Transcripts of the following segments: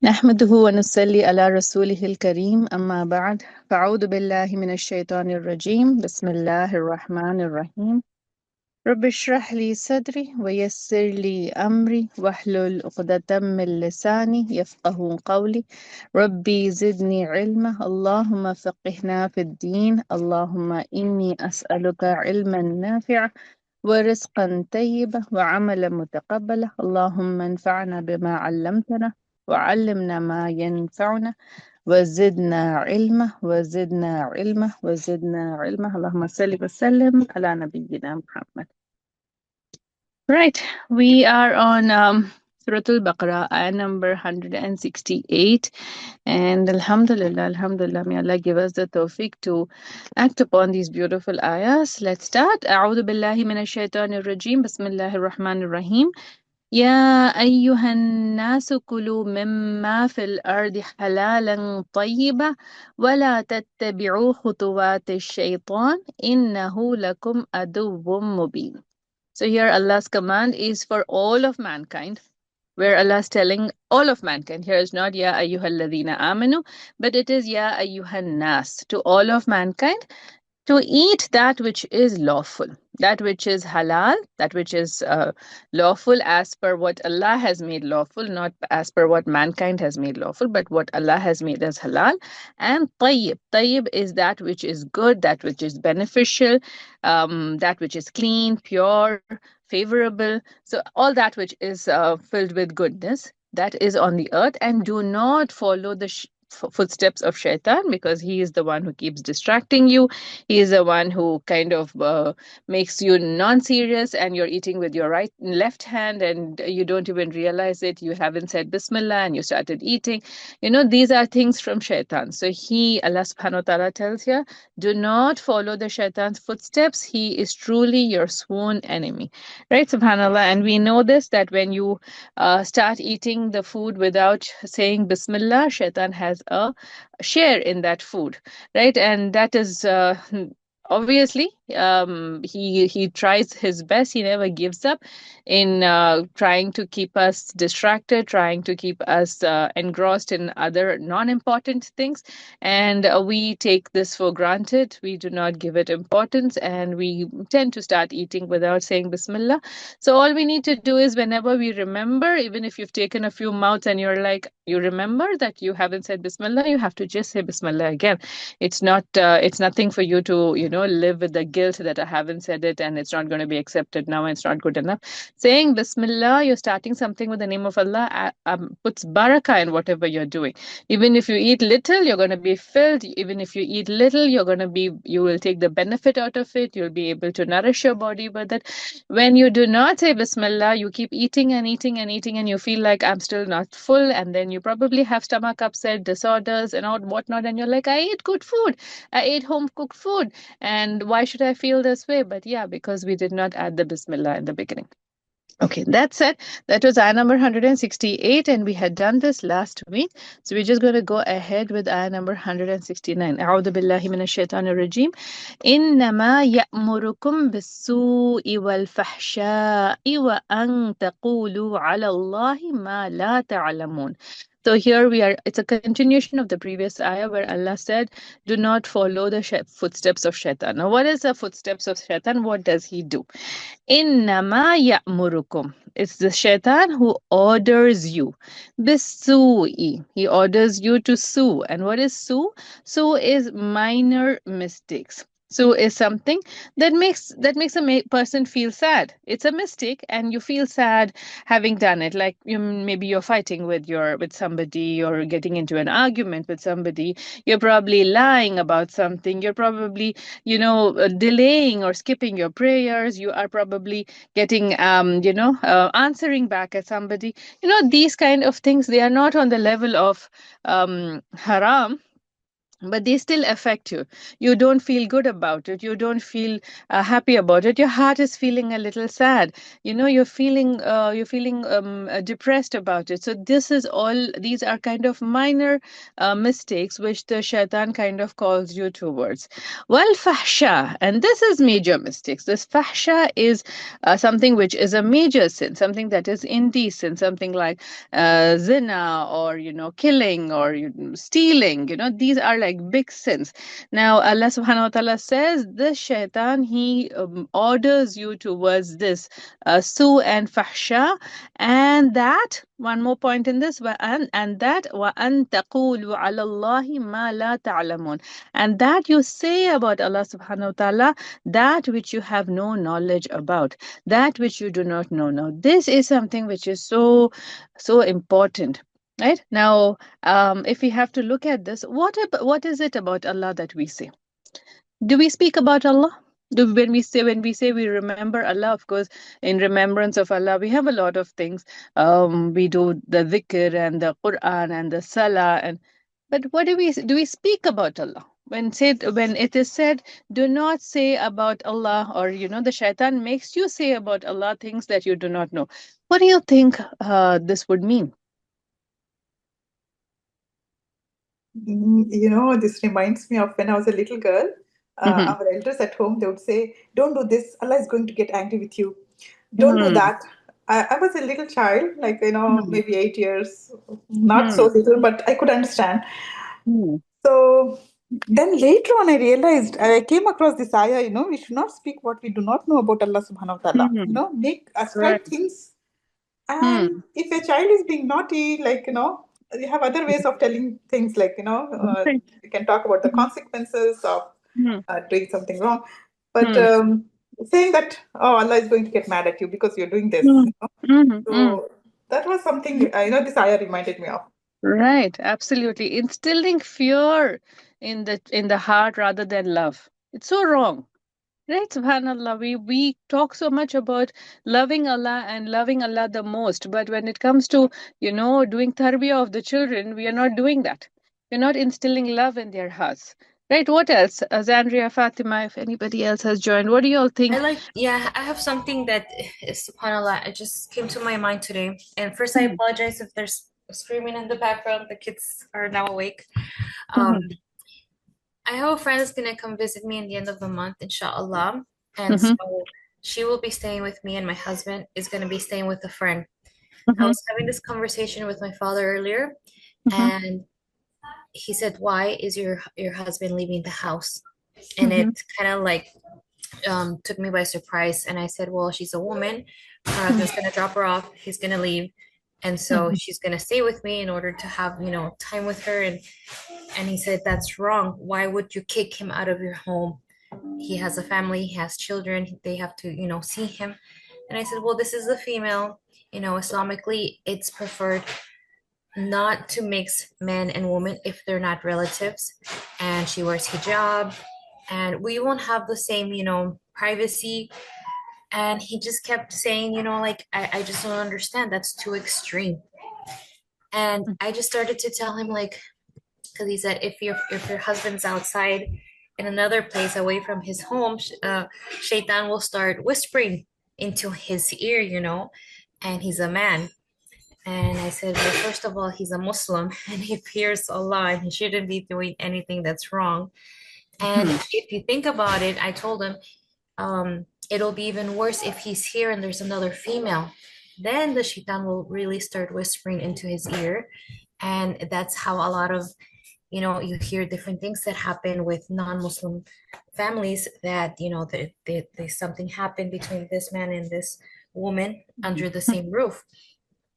نحمده ونصلي على رسوله الكريم أما بعد فأعوذ بالله من الشيطان الرجيم بسم الله الرحمن الرحيم رب اشرح لي صدري ويسر لي أمري واحلل عقدة من لساني يفقه قولي ربي زدني علما اللهم فقهنا في الدين اللهم إني أسألك علما نافعا ورزقا طيبا وعملا متقبلا اللهم انفعنا بما علمتنا وعلمنا ما ينفعنا وزدنا علما وزدنا علما وزدنا علما اللهم صل وسلم على نبينا محمد. Right, we are on Surah Al Baqarah, ayah number 168. And Alhamdulillah, may Allah give us the tawfiq to act upon these beautiful ayahs. Let's start. A'udhu billahi minash shaitanir rajim. Bismillahir rahmanir rahim. يا أيها الناس كلوا مما في الأرض حلالا طيبا ولا تتبعوا خطوات الشيطان إنه لكم عدو مبين. So here Allah's command is for all of mankind, where Allah is telling all of mankind. Here is not Ya ayyuhalladhina amanu, but it is Ya ayyuhan nas, to all of mankind, to eat that which is lawful, that which is halal, that which is lawful as per what Allah has made lawful, not as per what mankind has made lawful, but what Allah has made as halal. And tayyib. Tayyib is that which is good, that which is beneficial, that which is clean, pure, favorable. So all that which is filled with goodness, that is on the earth. And do not follow the footsteps of shaitan, because he is the one who keeps distracting you. He is the one who kind of makes you non-serious, and you're eating with your left hand and you don't even realize it. You haven't said bismillah and you started eating. These are things from shaitan. So Allah subhanahu wa ta'ala tells here, do not follow the shaitan's footsteps. He is truly your sworn enemy. Right, subhanallah. And we know this, that when you start eating the food without saying bismillah, shaitan has a share in that food, right? And that is obviously he tries his best. He never gives up in trying to keep us distracted, trying to keep us engrossed in other non-important things, and we take this for granted. We do not give it importance, and we tend to start eating without saying bismillah. So all we need to do is, whenever we remember, even if you've taken a few mouths and you're like, you remember that you haven't said bismillah, you have to just say bismillah again. It's nothing for you to live with the guilt that I haven't said it and it's not going to be accepted now and it's not good enough. Saying bismillah, you're starting something with the name of Allah, puts barakah in whatever you're doing. Even if you eat little, you're going to be filled. Even if you eat little, you will take the benefit out of it. You'll be able to nourish your body with it. When you do not say bismillah, you keep eating and eating and eating, and you feel like I'm still not full, and then you probably have stomach upset, disorders and all whatnot, and you're like, I ate good food, I ate home cooked food, and why should I feel this way? But yeah, because we did not add the bismillah in the beginning. Okay, that said, that was ayah number 168, and we had done this last week. So we're just going to go ahead with ayah number 169. أعوذ بالله من الشيطان الرجيم. إنما يأمركم بالسوء والفحشاء وأن تقولوا على الله ما لا تعلمون. So here it's a continuation of the previous ayah where Allah said, do not follow the footsteps of shaitan. Now, what is the footsteps of shaitan? What does he do? Innama ya'murukum. It's the shaitan who orders you. Bisu'i. He orders you to sue. And what is sue? Sue is minor mistakes. Sue is something that makes a person feel sad. It's a mistake, and you feel sad having done it. Like maybe you're fighting with somebody, or getting into an argument with somebody. You're probably lying about something. You're probably delaying or skipping your prayers. You are probably getting answering back at somebody. These kind of things, they are not on the level of haram, but they still affect you. You don't feel good about it. You don't feel happy about it. Your heart is feeling a little sad. You're feeling depressed about it. So this is all. These are kind of minor mistakes which the shaitan kind of calls you towards. Well, fahsha, and this is major mistakes. This fahsha is something which is a major sin, something that is indecent, something like zina, or killing, or stealing. These are like big sins. Now Allah subhanahu wa ta'ala says this shaitan, he orders you towards this su and fahsha, and that one more point in this, and that wa an taqulu ala Allahi ma la ta'lamun, and that you say about Allah subhanahu wa ta'ala that which you have no knowledge about, that which you do not know. Now this is something which is so important. Right now, if we have to look at this, what is it about Allah that we say? Do we speak about Allah? When we say we remember Allah, of course, in remembrance of Allah, we have a lot of things. We do the dhikr and the Quran and the Salah, and but what do we speak about Allah? When it is said, do not say about Allah, or the shaitan makes you say about Allah things that you do not know. What do you think this would mean? This reminds me of when I was a little girl. Mm-hmm. Our elders at home, they would say, "Don't do this. Allah is going to get angry with you. Don't do Mm-hmm. that." I was a little child, like, Mm-hmm. maybe 8 years, not so little, but I could understand. Mm-hmm. So then later on, I realized, I came across this ayah, we should not speak what we do not know about Allah subhanahu wa ta'ala. Mm-hmm. Make Right. ascribe things. And Hmm. if a child is being naughty, like, you have other ways of telling things, like, Right. you can talk about the consequences of Mm-hmm. doing something wrong. But Hmm. saying that, oh, Allah is going to get mad at you because you're doing this. Mm-hmm. So that was something, this ayah reminded me of. Right, absolutely. Instilling fear in the heart rather than love. It's so wrong. Right, subhanallah. We talk so much about loving Allah and loving Allah the most, but when it comes to, doing tarbiyah of the children, we are not doing that. We're not instilling love in their hearts. Right, what else? Zandria, Fatima, if anybody else has joined, what do you all I think? like, yeah, I have something that is, subhanAllah, it just came to my mind today. And first, I Hmm. apologize if there's screaming in the background. The kids are now awake. Um, Hmm. I have a friend that's gonna come visit me in the end of the month, inshallah. And Hmm. so she will be staying with me, and my husband is gonna be staying with a friend. I Hmm. was having this conversation with my father earlier, Hmm. and he said, "Why is your husband leaving the house?" And it Hmm. kind of like took me by surprise. And I said, well, she's a woman. Her husband's gonna drop her off. He's gonna leave, and so Hmm. she's gonna stay with me in order to have time with her. And he said that's wrong. Why would you kick him out of your home? He has a family. He has children. They have to see him. And I said, well, this is a female. Islamically, it's preferred not to mix men and women if they're not relatives. And she wears hijab, and we won't have the same privacy. And he just kept saying, like, I just don't understand, that's too extreme. And I just started to tell him, like, because he said if your husband's outside in another place away from his home, shaitan will start whispering into his ear, and he's a man. And I said, well, first of all, he's a Muslim and he fears Allah and he shouldn't be doing anything that's wrong. And Hmm. if you think about it, I told him, it'll be even worse if he's here and there's another female. Then the shaitan will really start whispering into his ear. And that's how a lot of, you hear different things that happen with non-Muslim families, that, something happened between this man and this woman under the same roof.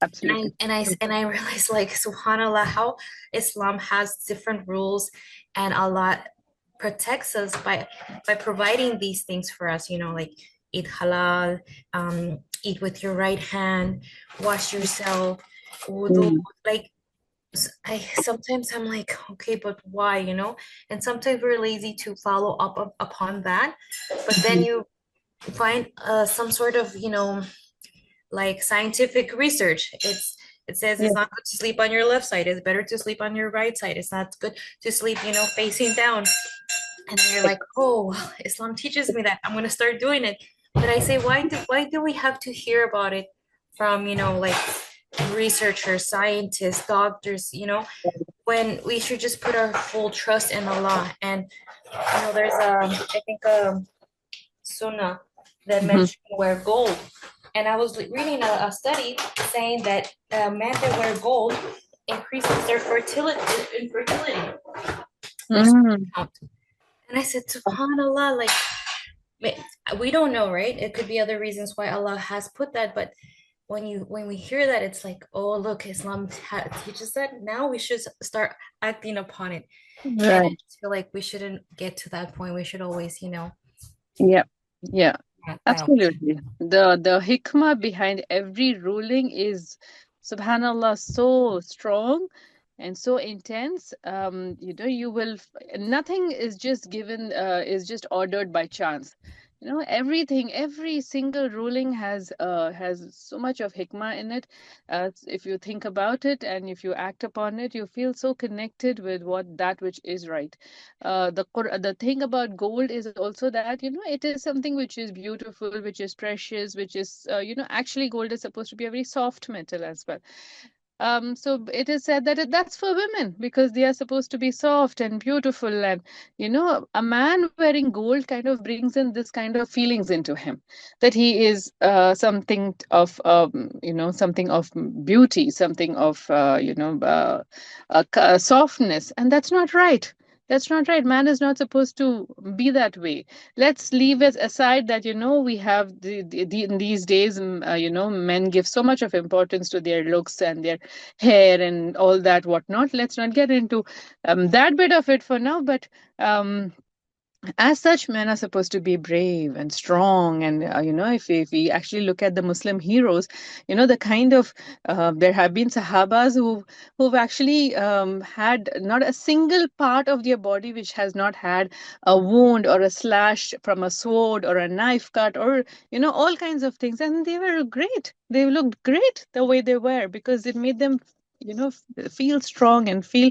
And I Absolutely. and I and I realized, like, subhanallah, how Islam has different rules, and Allah protects us by providing these things for us, like eat halal, eat with your right hand, wash yourself, wudu. Mm. Like, I sometimes I'm like, okay, but why, And sometimes we're lazy to follow up upon that, but then Mhm. you find some sort of, like scientific research. It's It says Yeah. it's not good to sleep on your left side. It's better to sleep on your right side. It's not good to sleep, facing down. And then you're like, oh, Islam teaches me that. I'm gonna start doing it. But I say, why do we have to hear about it from, like researchers, scientists, doctors, when we should just put our full trust in Allah. And there's I think sunnah that Mhm. mentioned wear gold. And I was reading a study saying that men that wear gold increases their infertility. Mm. And I said, SubhanAllah, like we don't know, right? It could be other reasons why Allah has put that, but when we hear that, it's like, oh, look, Islam teaches that. Now we should start acting upon it. And I Right. just feel like we shouldn't get to that point. We should always, Yeah. Yeah. that Absolutely. The hikmah behind every ruling is, subhanallah, so strong and so intense. You will nothing is just given is just ordered by chance. Everything, every single ruling has so much of hikmah in it. If you think about it and if you act upon it, you feel so connected with that which is right. The thing about gold is also that it is something which is beautiful, which is precious, which is actually gold is supposed to be a very soft metal as well. So it is said that that's for women because they are supposed to be soft and beautiful, and a man wearing gold kind of brings in this kind of feelings into him, that he is something of beauty, something of softness, and that's not right. That's not right. Man is not supposed to be that way. Let's leave it aside that we have in these days, men give so much of importance to their looks and their hair and all that whatnot. Let's not get into that bit of it for now, but as such, men are supposed to be brave and strong. And if we actually look at the Muslim heroes, the kind of there have been sahabas who've actually had not a single part of their body which has not had a wound or a slash from a sword or a knife cut, or all kinds of things, and they were great. They looked great the way they were because it made them feel strong and feel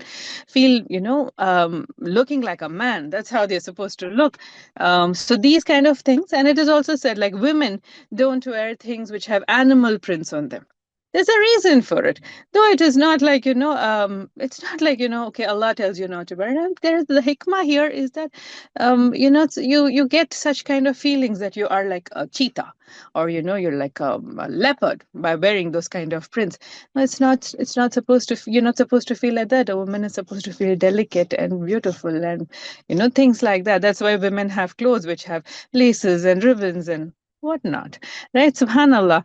looking like a man. That's how they're supposed to look. So these kind of things, and it is also said like women don't wear things which have animal prints on them. There's a reason for it, though it is not like it's not like okay, Allah tells you not to wear it. There's the hikmah here is that you get such kind of feelings that you are like a cheetah, or you're like a leopard by wearing those kind of prints. No, it's not supposed to, you're not supposed to feel like that. A woman is supposed to feel delicate and beautiful and things like that. That's why women have clothes which have laces and ribbons and whatnot, right? Subhanallah.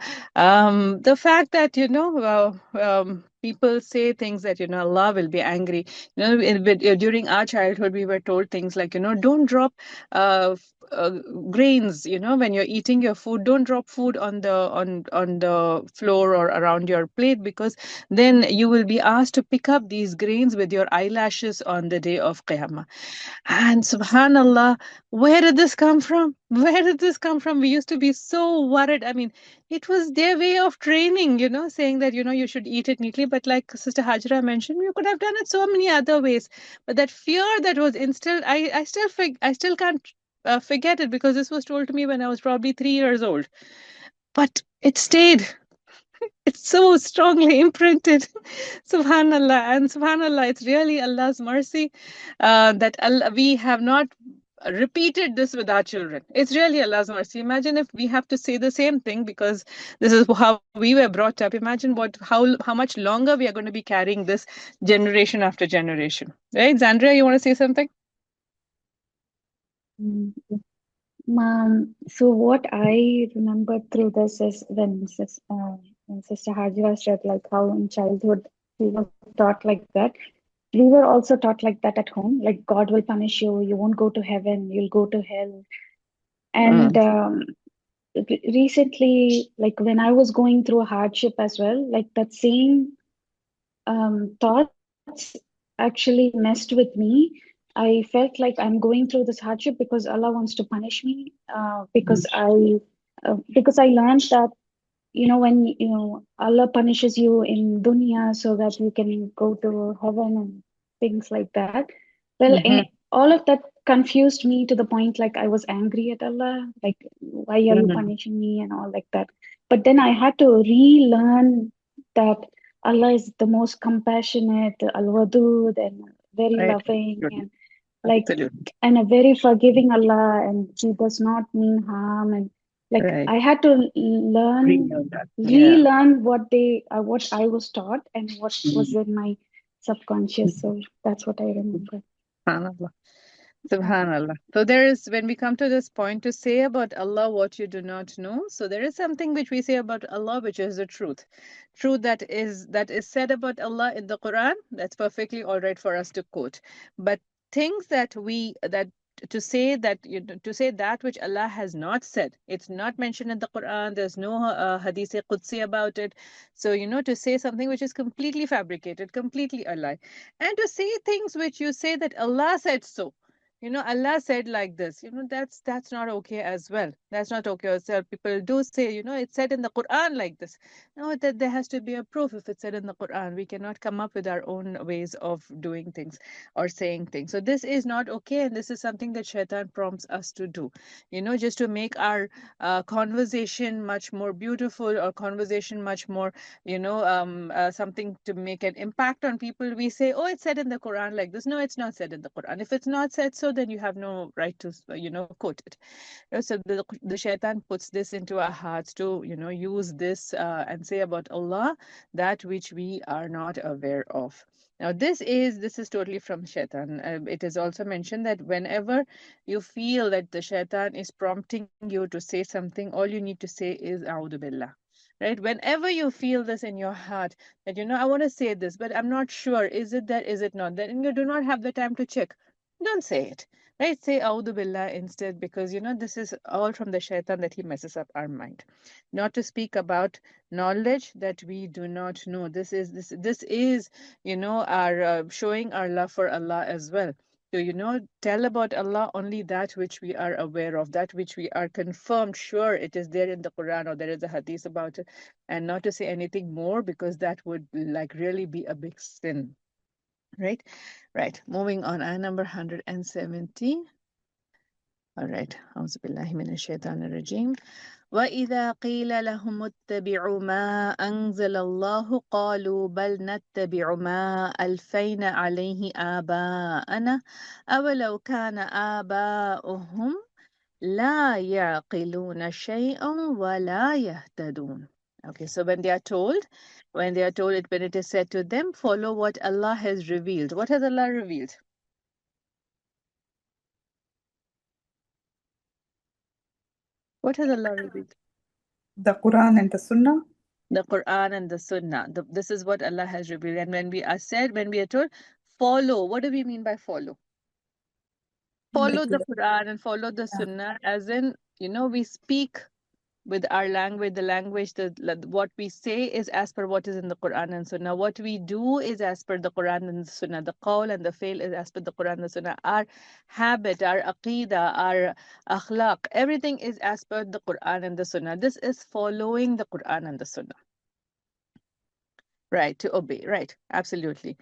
The fact that people say things that Allah will be angry. During our childhood, we were told things like don't drop uh, uh, grains. When you're eating your food, don't drop food on the floor or around your plate, because then you will be asked to pick up these grains with your eyelashes on the day of Qiyamah. And subhanallah, where did this come from? Where did this come from? We used to be so worried. I mean, it was their way of training, saying that, you should eat it neatly. But like Sister Hajra mentioned, you could have done it so many other ways. But that fear that was instilled, I still can't forget it, because this was told to me when I was probably 3 years old. But it stayed. It's so strongly imprinted. Subhanallah. And subhanallah, it's really Allah's mercy that we have not repeated this with our children. It's really Allah's mercy. Imagine if we have to say the same thing because this is how we were brought up. Imagine how much longer we are going to be carrying this generation after generation. Right? Zandria, you want to say something? Mm, so what I remember through this is when Sister Hajira said like how in childhood we were taught like that. We were also taught like that at home, like God will punish you, you won't go to heaven, you'll go to hell. And Mm. recently, like when I was going through a hardship as well, like that same thoughts actually messed with me. I felt like I'm going through this hardship because Allah wants to punish me, because I learned that when Allah punishes you in dunya so that you can go to heaven and things like that. Well, Mm-hmm. all of that confused me to the point like I was angry at Allah, like why are you Mm-hmm. punishing me and all like that. But then I had to relearn that Allah is the most compassionate, Al-Wadud, and very Right. loving, Good. and like Absolutely. and a very forgiving Allah, and He does not mean harm. And like Right. I had to learn Relearn that. Yeah. relearn what I was taught and what was Mhm. in my subconscious. So that's what I remember. SubhanAllah. Yeah. Subhanallah. So there is, when we come to this point to say about Allah what you do not know, so there is something which we say about Allah which is the truth. Truth that is said about Allah in the Quran, that's perfectly all right for us to quote. But things that to say that to say that which Allah has not said, it's not mentioned in the Quran, there's no hadith qudsi about it. So to say something which is completely fabricated, completely a lie, and to say things which you say that Allah said so, Allah said like this, that's not okay as well. That's not okay as well. People do say, it's said in the Quran like this. No, that there has to be a proof. If it's said in the Quran, we cannot come up with our own ways of doing things or saying things. So this is not okay, and this is something that shaitan prompts us to do, just to make our conversation much more beautiful, or conversation much more, something to make an impact on people. We say, oh, it's said in the Quran like this. No, it's not said in the Quran. If it's not said so, then you have no right to quote it. So the shaitan puts this into our hearts to use this and say about Allah that which we are not aware of. Now this is totally from shaitan. It is also mentioned that whenever you feel that the shaitan is prompting you to say something, all you need to say is A'udhu Billah. Right? Whenever you feel this in your heart, that I want to say this, but I'm not sure, is it that, is it not that, and you do not have the time to check, don't say it. Right? Say A'udhu Billah instead, because this is all from the shaitan, that he messes up our mind. Not to speak about knowledge that we do not know. This is our showing our love for Allah as well. So, tell about Allah only that which we are aware of, that which we are confirmed, sure, it is there in the Quran or there is a hadith about it, and not to say anything more, because that would like really be a big sin. Right? Right. Moving on. Ayah number 170. All right. أعوذ بالله من الشيطان الرجيم. وإذا قيل لهم اتبعوا ما أنزل الله قالوا بل نتبع ما ألفينا عليه آباءنا أولو كان آباؤهم لا يعقلون شيئا ولا يهتدون. Okay, so when it is said to them, follow what Allah has revealed. What has Allah revealed? What has Allah revealed? The Quran and the Sunnah. The Quran and the Sunnah. This is what Allah has revealed. And when we are told, follow, what do we mean by follow? Follow Like, the Quran and follow the yeah. Sunnah, as in, we speak with our language, the language, what we say is as per what is in the Quran and Sunnah. What we do is as per the Quran and the Sunnah. The qawl and the fail is as per the Quran and the Sunnah. Our habit, our aqidah, our akhlaq, everything is as per the Quran and the Sunnah. This is following the Quran and the Sunnah. Right, to obey. Right, absolutely.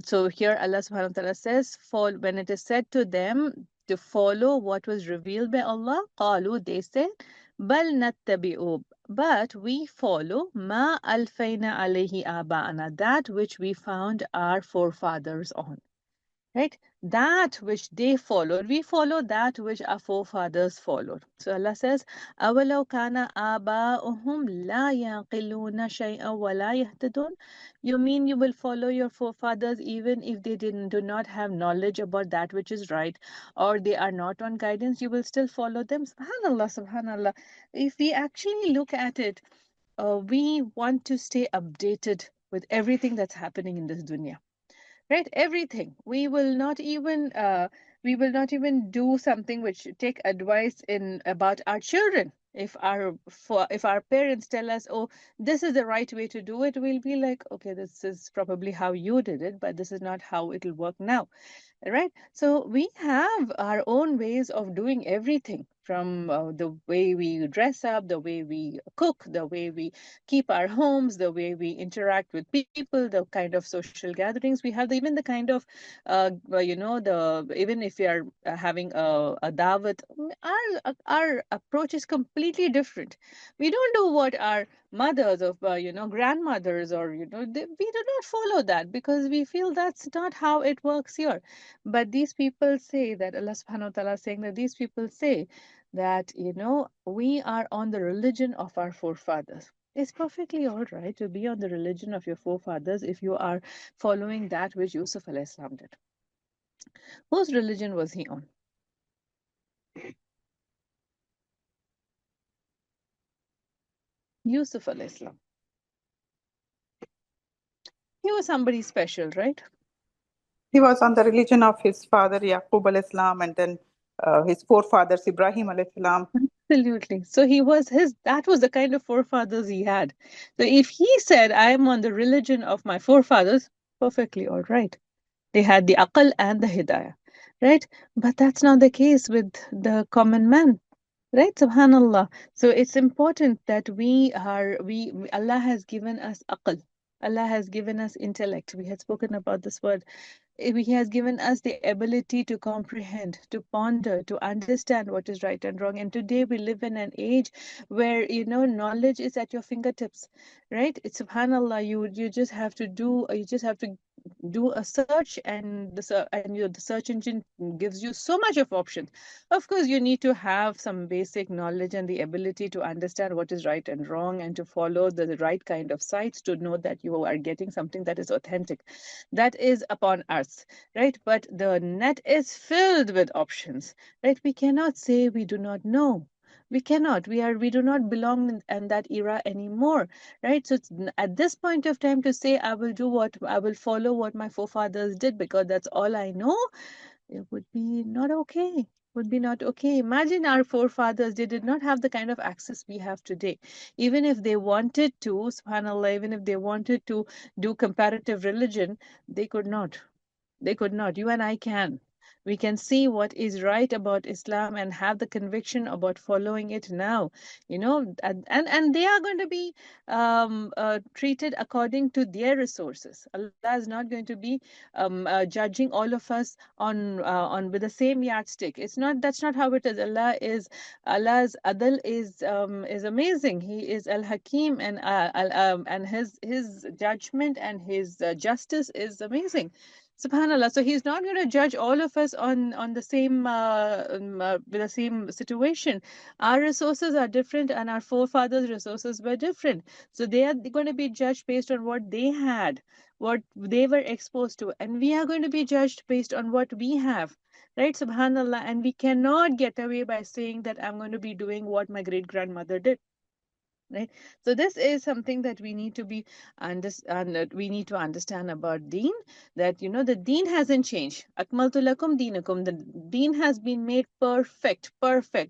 So here Allah subhanahu wa ta'ala says, when it is said to them to follow what was revealed by Allah, qalu, they said, bal nattabi'u, but we follow ma alfayna alayhi aba'ana, that which we found our forefathers on. Right? That which they followed, we follow that which our forefathers followed. So Allah says, أَوَلَوْ كَانَ آبَاؤُهُمْ لَا يَعْقِلُونَ شَيْئًا وَلَا يَهْتَدُونَ. You mean you will follow your forefathers even if they do not have knowledge about that which is right, or they are not on guidance, you will still follow them? Subhanallah, subhanallah. If we actually look at it, we want to stay updated with everything that's happening in this dunya, right? Everything. We will not even do something which take advice in about our children. If our parents tell us, oh, this is the right way to do it, we'll be like, okay, this is probably how you did it, but this is not how it'll work now. Right? So we have our own ways of doing everything. from the way we dress up, the way we cook, the way we keep our homes, the way we interact with people, the kind of social gatherings we have, even the kind of, even if we are having a dawat, our approach is completely different. We don't do what our mothers of, grandmothers, or, we do not follow that because we feel that's not how it works here. But these people say that Allah subhanahu wa ta'ala is saying that these people say that, we are on the religion of our forefathers. It's perfectly all right to be on the religion of your forefathers if you are following that which Yusuf alayhi salam did. Whose religion was he on? Yusuf alayhi salam. He was somebody special, right? He was on the religion of his father Yaqub alayhi salam, and then his forefathers Ibrahim alayhi salam. Absolutely. So that was the kind of forefathers he had. So if he said, I am on the religion of my forefathers, perfectly all right. They had the aql and the hidayah, right? But that's not the case with the common man, right? Subhanallah. So it's important that Allah has given us aql. Allah has given us intellect. We had spoken about this word. He has given us the ability to comprehend, to ponder, to understand what is right and wrong. And today we live in an age where, knowledge is at your fingertips, right? It's subhanallah. You just have to do a search, and the search engine gives you so much of options. Of course, you need to have some basic knowledge and the ability to understand what is right and wrong, and to follow the right kind of sites to know that you are getting something that is authentic. That is upon us, right? But the net is filled with options, right? We cannot say we do not know. We cannot. We do not belong in that era anymore, right? So it's at this point of time to say I will follow what my forefathers did because that's all I know, it would be not okay. Would be not okay. Imagine our forefathers, they did not have the kind of access we have today. Even if they wanted to, subhanallah, even if they wanted to do comparative religion, they could not. They could not. You and I can. We can see what is right about Islam and have the conviction about following it now. And they are going to be treated according to their resources. Allah is not going to be judging all of us on with the same yardstick. It's not. That's not how it is. Allah's adl is amazing. He is Al Hakim, and his judgment and his justice is amazing. Subhanallah. So he's not going to judge all of us on the same with the same situation. Our resources are different, and our forefathers' resources were different. So they are going to be judged based on what they had, what they were exposed to, and we are going to be judged based on what we have. Right, subhanallah, and we cannot get away by saying that I'm going to be doing what my great grandmother did. Right, so this is something that we need to be understand. We need to understand about deen, that the deen hasn't changed. Akmaltu lakum deenakum. The deen has been made perfect,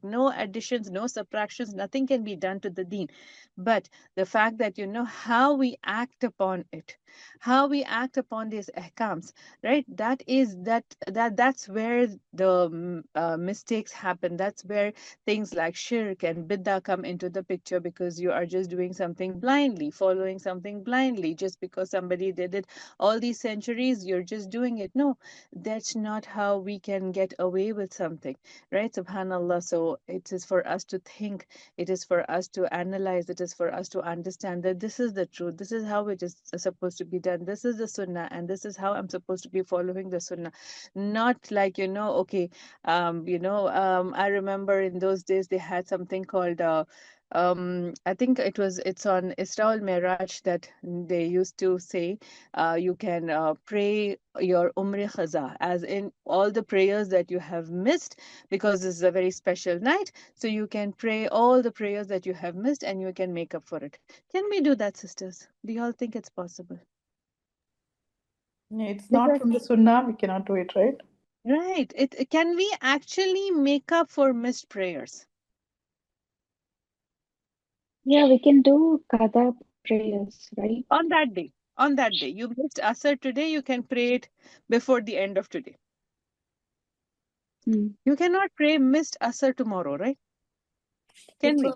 no additions, no subtractions, nothing can be done to the deen. But the fact that how we act upon it, how we act upon these ahkams, right, that's where the mistakes happen. That's where things like shirk and bid'ah come into the picture, because you are just doing something blindly, following something blindly, just because somebody did it all these centuries, you're just doing it. No, that's not how we can get away with something, right? Subhanallah. So it is for us to think, it is for us to analyze, it is for us to understand that this is the truth, this is how it is supposed to be done, this is the sunnah, and this is how I'm supposed to be following the sunnah. Not like, okay, I remember in those days they had something called I think it's on Isra al Miraj that they used to say you can pray your Umri Khaza, as in all the prayers that you have missed, because this is a very special night. So you can pray all the prayers that you have missed and you can make up for it. Can we do that, sisters? Do you all think it's possible? Yeah, it's not Because from the Sunnah, we cannot do it, right? right, can we actually make up for missed prayers? Yeah, we can do qada prayers, right? On that day, you missed Asr today, you can pray it before the end of today. Mm. You cannot pray missed Asr tomorrow, right? Can If we?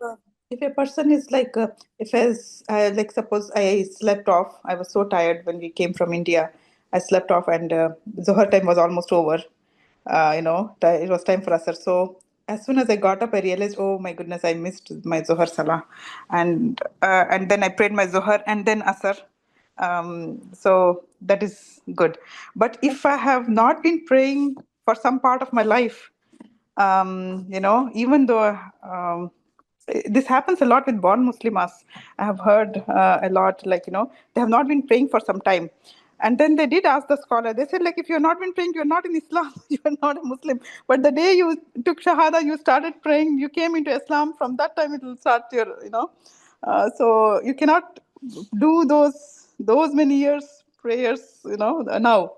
if a person is like, if as like suppose I slept off, I was so tired when we came from India. I slept off, and Zohar time was almost over. It was time for Asr. So as soon as I got up, I realized, oh my goodness, I missed my Zohar Salah, and then I prayed my Zohar and then Asr. So that is good. But if I have not been praying for some part of my life, even though this happens a lot with born Muslimas. I have heard a lot, like, they have not been praying for some time. And then they did ask the scholar, they said, like, if you're not been praying, you're not in Islam, you're not a Muslim. But the day you took Shahada, you started praying, you came into Islam, from that time it will start so you cannot do those many years prayers, now.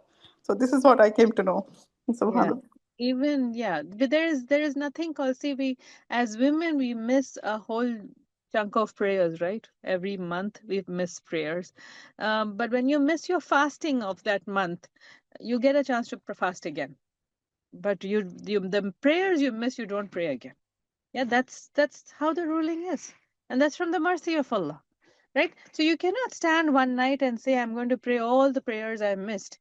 So this is what I came to know. Yeah. Subhanallah. Even, yeah, but there is nothing called, see, we as women we miss a whole chunk of prayers, right? Every month we've missed prayers. But when you miss your fasting of that month, you get a chance to fast again. But the prayers you miss, you don't pray again. Yeah, that's how the ruling is. And that's from the mercy of Allah. Right? So you cannot stand one night and say, I'm going to pray all the prayers I missed,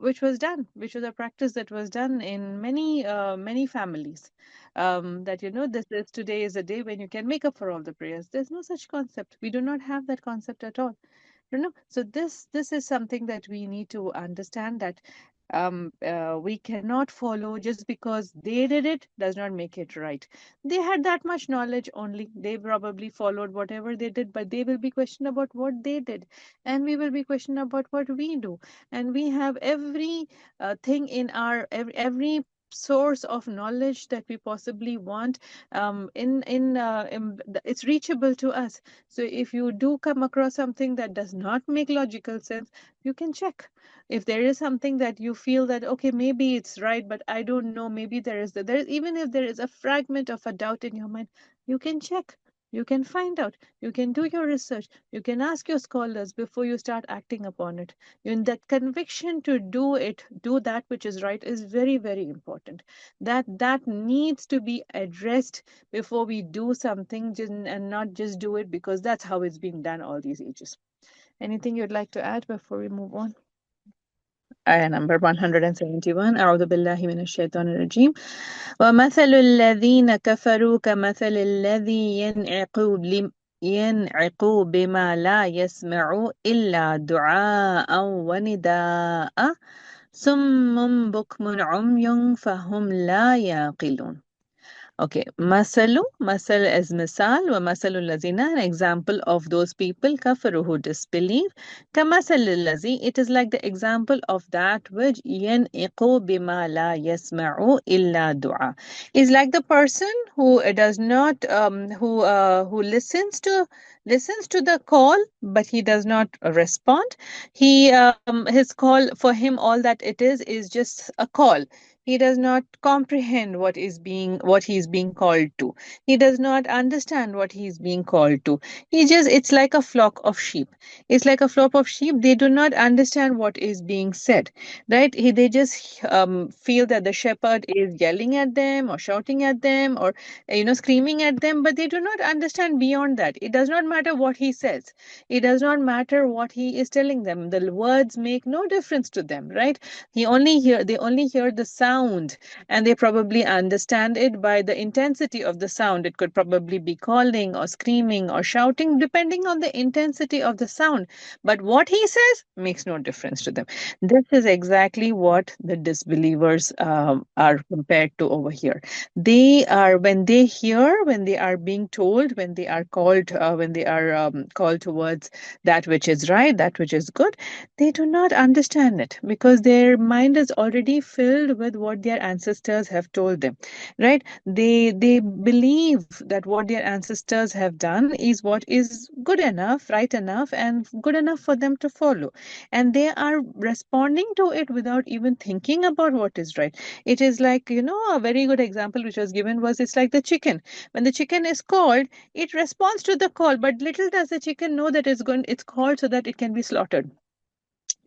which was a practice that was done in many families. That, today is a day when you can make up for all the prayers. There's no such concept. We do not have that concept at all. So this is something that we need to understand, that we cannot follow just because they did it does not make it right. They had that much knowledge only. They probably followed whatever they did, but they will be questioned about what they did, and we will be questioned about what we do. And we have every thing in our every source of knowledge that we possibly want, it's reachable to us. So if you do come across something that does not make logical sense, you can check. If there is something that you feel that, okay, maybe it's right, but I don't know, maybe even if there is a fragment of a doubt in your mind, you can check. You can find out. You can do your research. You can ask your scholars before you start acting upon it. In that conviction to do that which is right is very, very important. That needs to be addressed before we do something, and not just do it because that's how it's been done all these ages. Anything you'd like to add before we move on? آية number 171. أعوذ بالله من الشيطان الرجيم. ومثل الذين كفروا كمثل الذي ينعق بما لا يسمع إلا دعاء ونداء صم بكم عمي فهم لا يعقلون. Okay, masal as misal, wa masalul lazina, an example of those people, kafaru, who disbelieve. Kamasalil lazi, it is like the example of that which yan'iqu bima la yasma'u illa du'a. Is like the person who does not, who listens to the call, but he does not respond. His call, for him, all that it is just a call. He does not comprehend what he is being called to. He does not understand what he is being called to. It's like a flock of sheep. It's like a flock of sheep. They do not understand what is being said, right? They just feel that the shepherd is yelling at them or shouting at them, or screaming at them, but they do not understand beyond that. It does not matter what he says. It does not matter what he is telling them. The words make no difference to them, right? They only hear the sound, and they probably understand it by the intensity of the sound. It could probably be calling or screaming or shouting, depending on the intensity of the sound. But what he says makes no difference to them. This is exactly what the disbelievers are compared to over here. They are, when they hear, when they are being told, when they are called towards that which is right, that which is good, they do not understand it because their mind is already filled with what their ancestors have told them, right? They believe that what their ancestors have done is what is good enough, right enough, and good enough for them to follow, and they are responding to it without even thinking about what is right. It is like, a very good example which was given was, it's like the chicken. When the chicken is called, it responds to the call, but little does the chicken know that it's called so that it can be slaughtered.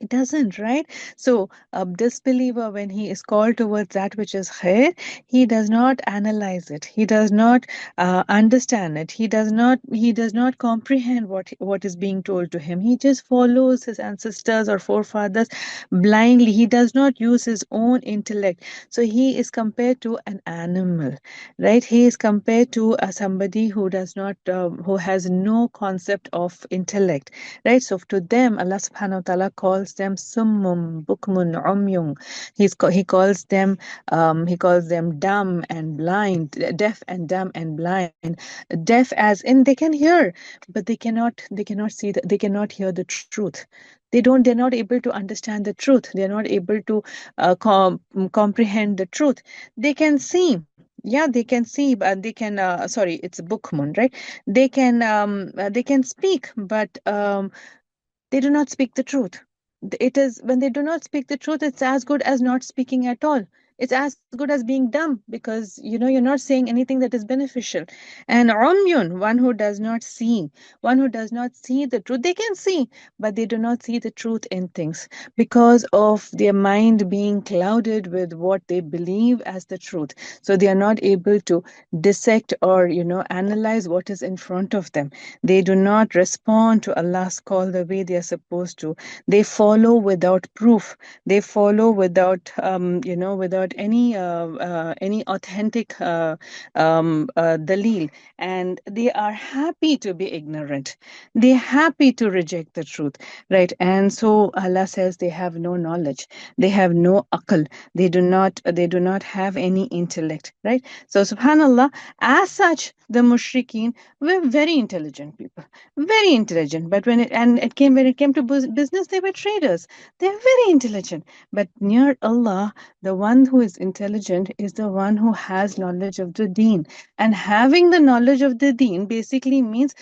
It doesn't, right? So, a disbeliever, when he is called towards that which is khair, he does not analyze it. He does not understand it. He does not. He does not comprehend what is being told to him. He just follows his ancestors or forefathers blindly. He does not use his own intellect. So he is compared to an animal, right? He is compared to somebody who does not, who has no concept of intellect, right? So to them, Allah subhanahu wa ta'ala calls them summum, bukmun, umyung. He calls them dumb and blind, deaf and dumb and blind. Deaf as in they can hear, but they cannot see, they cannot hear the truth. They're not able to understand the truth. They're not able to comprehend the truth. They can see. Yeah, they can see, but they can, sorry, it's bukmun, right? They can speak, but they do not speak the truth. It is when they do not speak the truth, it's as good as not speaking at all. It's as good as being dumb, because you're not saying anything that is beneficial. And umyun, one who does not see, one who does not see the truth. They can see, but they do not see the truth in things, because of their mind being clouded with what they believe as the truth. So they are not able to dissect or analyze what is in front of them. They do not respond to Allah's call the way they are supposed to. They follow without proof. They follow without, without any authentic dalil, and they are happy to be ignorant. They're happy to reject the truth, right? And so Allah says they have no knowledge. They have no aql. They do not. They do not have any intellect, right? So, Subhanallah. As such, the mushrikeen were very intelligent people, very intelligent. But when it came to business, they were traders. They're very intelligent. But near Allah, the one who is intelligent is the one who has knowledge of the deen. And having the knowledge of the deen basically means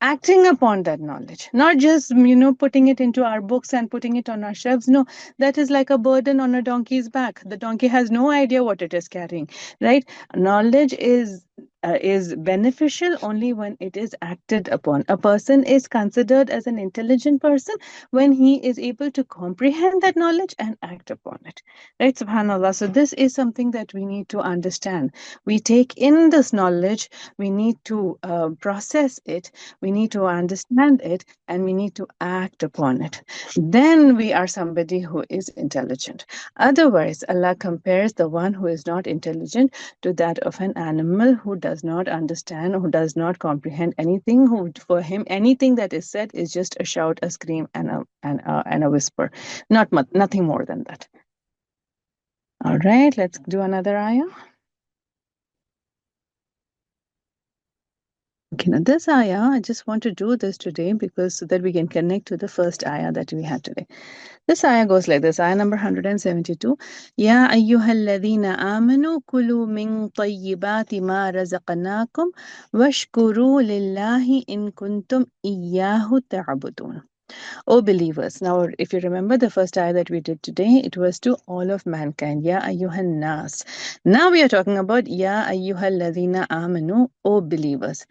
acting upon that knowledge, not just putting it into our books and putting it on our shelves. No, that is like a burden on a donkey's back. The donkey has no idea what it is carrying, right? Knowledge is beneficial only when it is acted upon. A person is considered as an intelligent person when he is able to comprehend that knowledge and act upon it, right? Subhanallah. So this is something that we need to understand. We take in this knowledge, we need to process it, we need to understand it, and we need to act upon it. Then we are somebody who is intelligent. Otherwise, Allah compares the one who is not intelligent to that of an animal who does not understand, who does not comprehend anything, who for him anything that is said is just a shout, a scream, and a whisper. Nothing more than that. All right, let's do another ayah. Okay, now this ayah, I just want to do this today because so that we can connect to the first ayah that we had today. This ayah goes like this, ayah number 172. Ya ayyuhalladhina amanu kulu min tayyibati ma razaqnakum washkuru lillahi in kuntum iyyahu ta'budun. O believers. Now, if you remember the first ayah that we did today, it was to all of mankind. Ya ayyuhan nas. Now we are talking about Ya ayyuhalladhina amanu, O believers.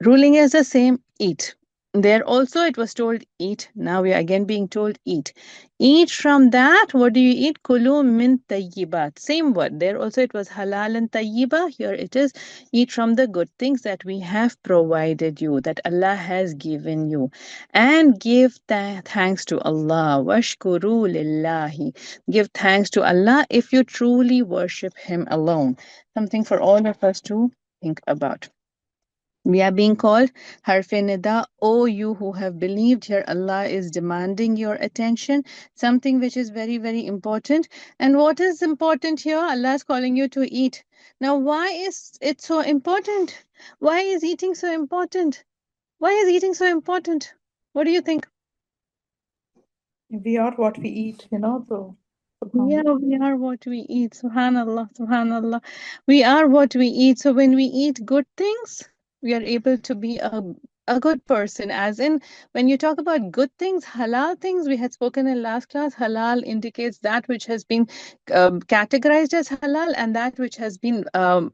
Ruling is the same, eat. There also it was told eat. Now we are again being told eat. Eat from that. What do you eat? Kulu min tayyibat. Same word. There also it was halal and tayyiba. Here it is eat from the good things that we have provided you, that Allah has given you. And give thanks to Allah. Washkuru lillahi. Give thanks to Allah if you truly worship Him alone. Something for all of us to think about. We are being called Harfe Nida, O you who have believed. Here Allah is demanding your attention, something which is very, very important. And what is important here? Allah is calling you to eat. Now, why is it so important? Why is eating so important? Why is eating so important? What do you think? We are what we eat, so Yeah, subhanallah. we are what we eat. Subhanallah, subhanallah. We are what we eat. So when we eat good things, we are able to be a good person, as in when you talk about good things, halal things, we had spoken in last class, halal indicates that which has been categorized as halal and that which has been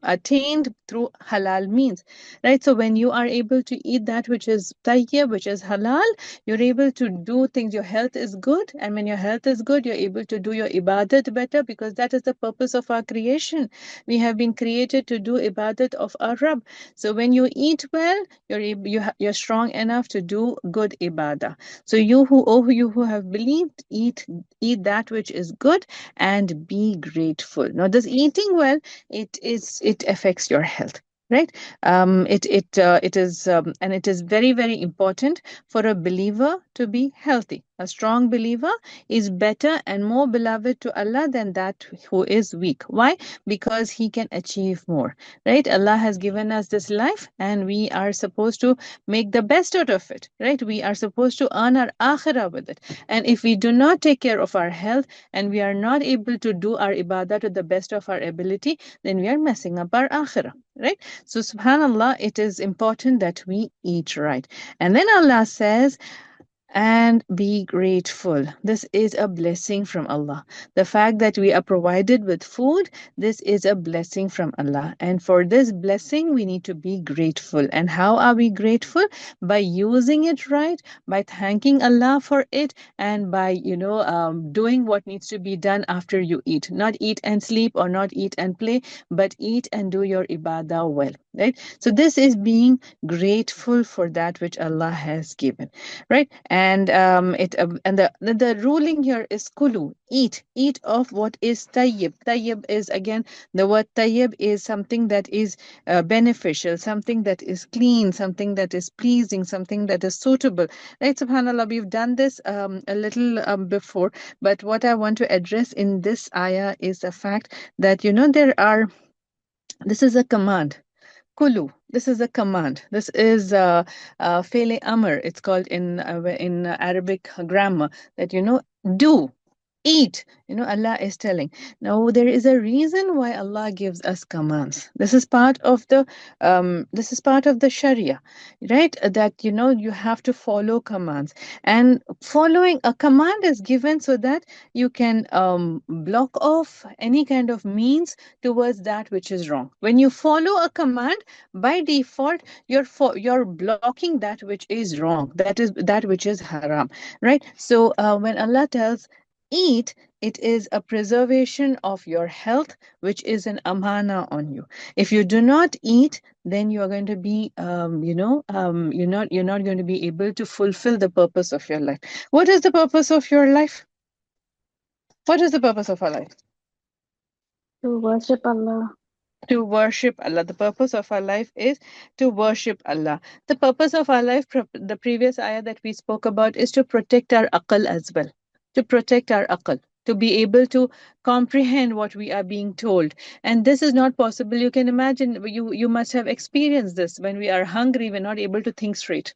attained through halal means, right? So when you are able to eat that which is tayyib, which is halal, you're able to do things, your health is good, and when your health is good, you're able to do your ibadat better, because that is the purpose of our creation. We have been created to do ibadat of our Rabb. So when you eat well, you're strong enough to do good ibadah. So you who have believed, eat that which is good and be grateful. Now, this eating well, it affects your health, right? It is and it is very, very important for a believer to be healthy. A strong believer is better and more beloved to Allah than that who is weak. Why? Because he can achieve more, right? Allah has given us this life and we are supposed to make the best out of it, right? We are supposed to earn our akhirah with it. And if we do not take care of our health and we are not able to do our ibadah to the best of our ability, then we are messing up our akhirah, right? So, subhanallah, it is important that we eat right. And then Allah says, and be grateful. This is a blessing from Allah. The fact that we are provided with food, this is a blessing from Allah. And for this blessing, we need to be grateful. And how are we grateful? By using it right, by thanking Allah for it, and by, doing what needs to be done after you eat. Not eat and sleep or not eat and play, but eat and do your ibadah well, right? So this is being grateful for that which Allah has given, right? And the ruling here is kulu, eat of what is tayyib. Tayyib is, again, the word tayyib is something that is beneficial, something that is clean, something that is pleasing, something that is suitable, right? Subhanallah, we've done this a little before, but what I want to address in this ayah is the fact that this is a command. Kulu. This is a command. This is fele amr. It's called in Arabic grammar that do. Eat. Allah is telling. Now there is a reason why Allah gives us commands. This is part of the Sharia, right? That you have to follow commands, and following a command is given so that you can block off any kind of means towards that which is wrong. When you follow a command, by default, you're blocking that which is wrong. That which is haram, right? So when Allah tells eat, it is a preservation of your health, which is an amana on you. If you do not eat, then you are going to be, you're not going to be able to fulfill the purpose of your life. What is the purpose of your life? What is the purpose of our life? To worship Allah. To worship Allah. The purpose of our life is to worship Allah. The purpose of our life, the previous ayah that we spoke about, is to protect our aql as well. To protect our aql. To be able to comprehend what we are being told. And this is not possible. You can imagine, you must have experienced this. When we are hungry, we're not able to think straight.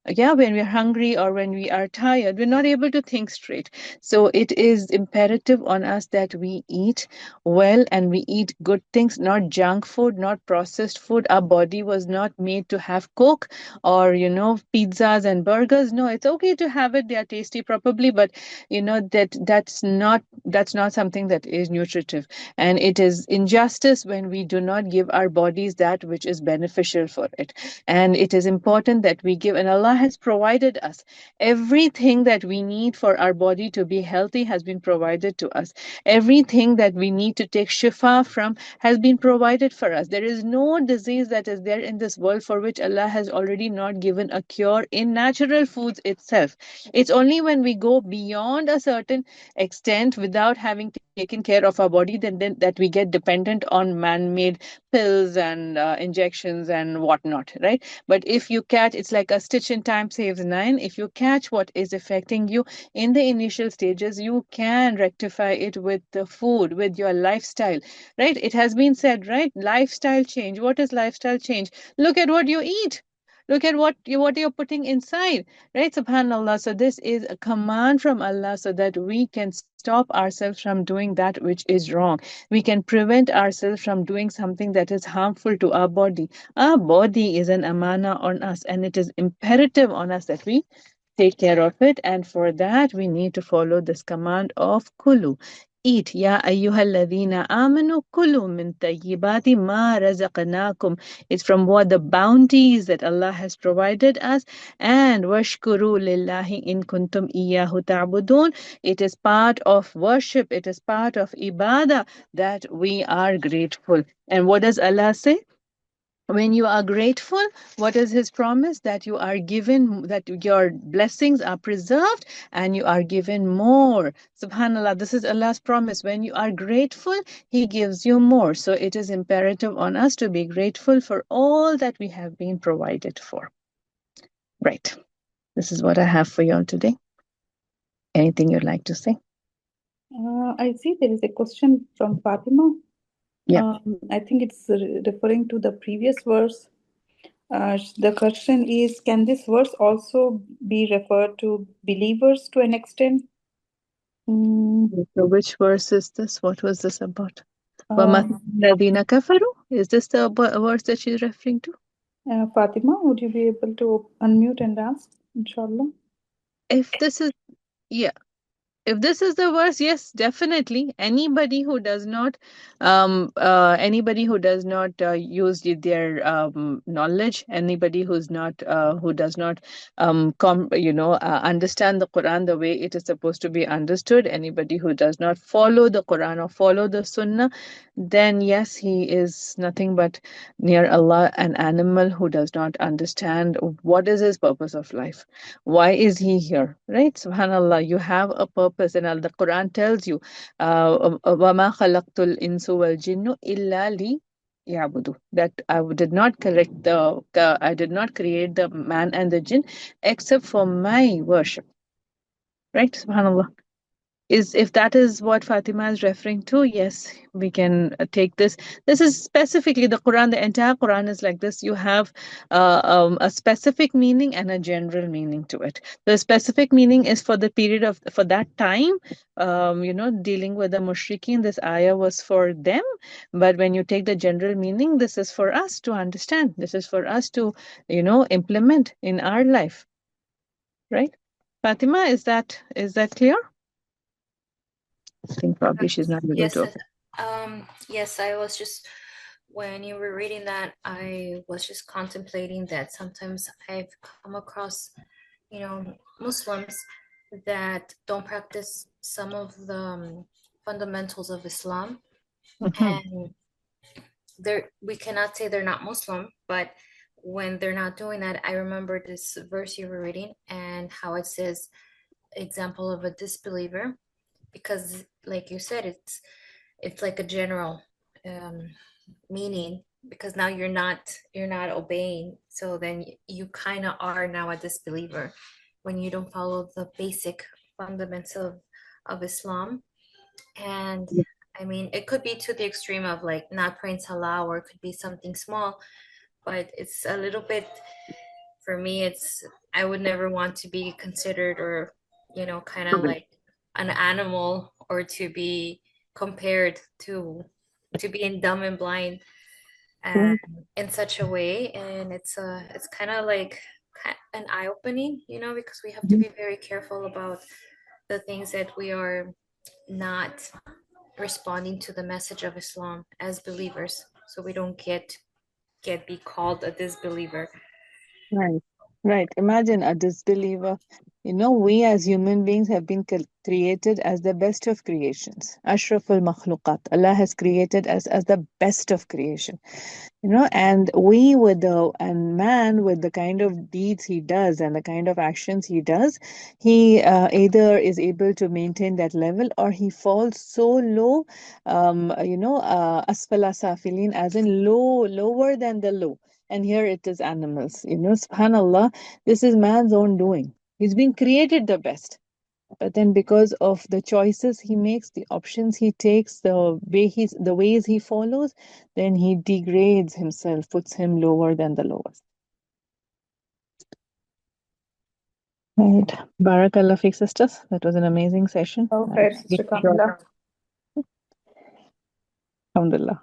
Yeah, when we're hungry or when we are tired, we're not able to think straight. So it is imperative on us that we eat well and we eat good things, not junk food, not processed food. Our body was not made to have Coke or pizzas and burgers. No, it's okay to have it, they are tasty probably, but that's not something that is nutritive. And it is injustice when we do not give our bodies that which is beneficial for it. And it is important that we give, and Allah has provided us everything that we need for our body to be healthy has been provided to us. Everything that we need to take shifa from has been provided for us. There is no disease that is there in this world for which Allah has already not given a cure in natural foods itself. It's only when we go beyond a certain extent without having taken care of our body, then that we get dependent on man-made pills and injections and whatnot, right? But if you catch, it's like a stitch in time saves nine. If you catch what is affecting you in the initial stages, you can rectify it with the food, with your lifestyle, right? It has been said, right? Lifestyle change. What is lifestyle change? Look at what you eat. Look at what you're putting inside, right? Subhanallah. So this is a command from Allah so that we can stop ourselves from doing that which is wrong. We can prevent ourselves from doing something that is harmful to our body. Our body is an amana on us, and it is imperative on us that we take care of it. And for that, we need to follow this command of kulu. Eat, ya ayyuhalladhina amanu kulu min tayyibati ma razaqnakum. It's from what the bounties that Allah has provided us. And washkuru lillahi in kuntum iyyahu ta'budun. It is part of worship. It is part of ibadah that we are grateful. And what does Allah say? When you are grateful, what is his promise? That you are given, that your blessings are preserved and you are given more. Subhanallah, this is Allah's promise. When you are grateful, he gives you more. So it is imperative on us to be grateful for all that we have been provided for. Right. This is what I have for you all today. Anything you'd like to say? I see there is a question from Fatima. Yeah. I think it's referring to the previous verse. The question is, can this verse also be referred to believers to an extent? So which verse is this? What was this about? Um, وَمَثَلُ الَّذِينَ كَفَرُوا? Is this the verse that she's referring to? Fatima, would you be able to unmute and ask, inshallah? If this is, yeah, if this is the verse, yes, definitely. Anybody who does not use their knowledge, anybody who does not understand the Quran the way it is supposed to be understood, anybody who does not follow the Quran or follow the Sunnah, then yes, he is nothing but near Allah, an animal who does not understand what is his purpose of life. Why is he here? Right? Subhanallah, you have a purpose, and the Quran tells you, وَمَا خَلَقْتُ الْإِنسُ وَالْجِنُّ إِلَّا لِي يَعْبُدُ. That I did not create the man and the jinn except for my worship. Right? Subhanallah. If that is what Fatima is referring to, yes, we can take this. This is specifically the Quran. The entire Quran is like this. You have a specific meaning and a general meaning to it. The specific meaning is for the period of, for that time, dealing with the mushrikeen. This ayah was for them. But when you take the general meaning, this is for us to understand. This is for us to, implement in our life. Right? Fatima, is that clear? I think probably she's not able Yes, to. yes, I was just, when you were reading that, I was just contemplating that sometimes I've come across, Muslims that don't practice some of the fundamentals of Islam, and we cannot say they're not Muslim, but when they're not doing that, I remember this verse you were reading and how it says, example of a disbeliever, because like you said, it's like a general meaning, because now you're not obeying, so then you kind of are now a disbeliever when you don't follow the basic fundamentals of Islam. And I mean, it could be to the extreme of like not praying salah, or it could be something small, but it's a little bit, for me, I would never want to be considered, or kind of like an animal, or to be compared to being dumb and blind, and in such a way. And it's kind of like an eye-opening, because we have to be very careful about the things that we are not responding to the message of Islam as believers, so we don't be called a disbeliever. Right. Right. Imagine a disbeliever. We as human beings have been created as the best of creations. Ashraful makhluqat. Allah has created us as the best of creation. And and man, with the kind of deeds he does and the kind of actions he does, he either is able to maintain that level, or he falls so low, asfala safilin, as in lower than the low. And here it is animals, subhanallah. This is man's own doing. He's been created the best, but then because of the choices he makes, the options he takes, the ways he follows, then he degrades himself, puts him lower than the lowest. Right. Barakallah fiqh, sisters. That was an amazing session. Oh, fair, Sister Kamila. Alhamdulillah.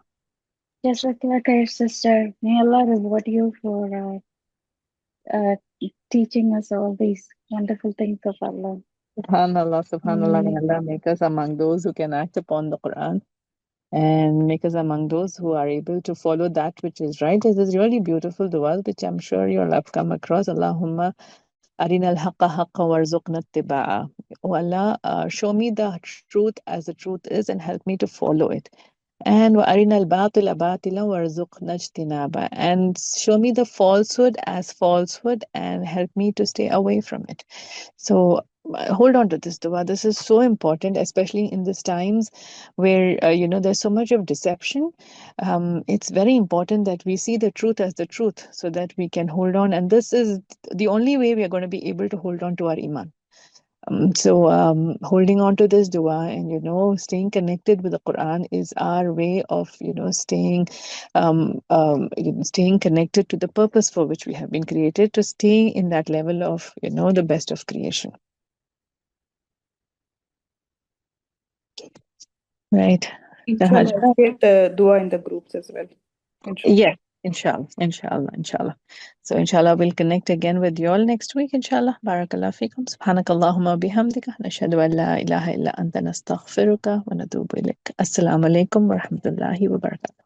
Jazakallah khair, sister. May Allah reward you for teaching us all these wonderful things of Allah. Subhanallah, subhanallah. May Mm. Allah make us among those who can act upon the Quran and make us among those who are able to follow that which is right. This is really beautiful du'as, which I'm sure you'll have come across. Allahumma arinal haqqa haqqa warzuqna ittiba'a. Oh Allah, show me the truth as the truth is and help me to follow it. And wa arinal batila batila warzuqna ijtinaba. And show me the falsehood as falsehood and help me to stay away from it. So hold on to this dua. This is so important, especially in these times where there's so much of deception. It's very important that we see the truth as the truth, so that we can hold on. And this is the only way we are going to be able to hold on to our iman. So holding on to this dua and staying connected with the Quran is our way of staying connected to the purpose for which we have been created, to stay in that level of the best of creation. Right. Inshallah, I'll get dua in the groups as well. Inshallah. Yes, inshallah. So inshallah we'll connect again with you all next week, inshallah. Barakallah fikum. Subhanakallahumma bihamdika. Nashhadu an la ilaha illa anta nastaghfiruka wa natubu ilaik. Assalamu alaikum wa rahmatullahi wa barakatuh.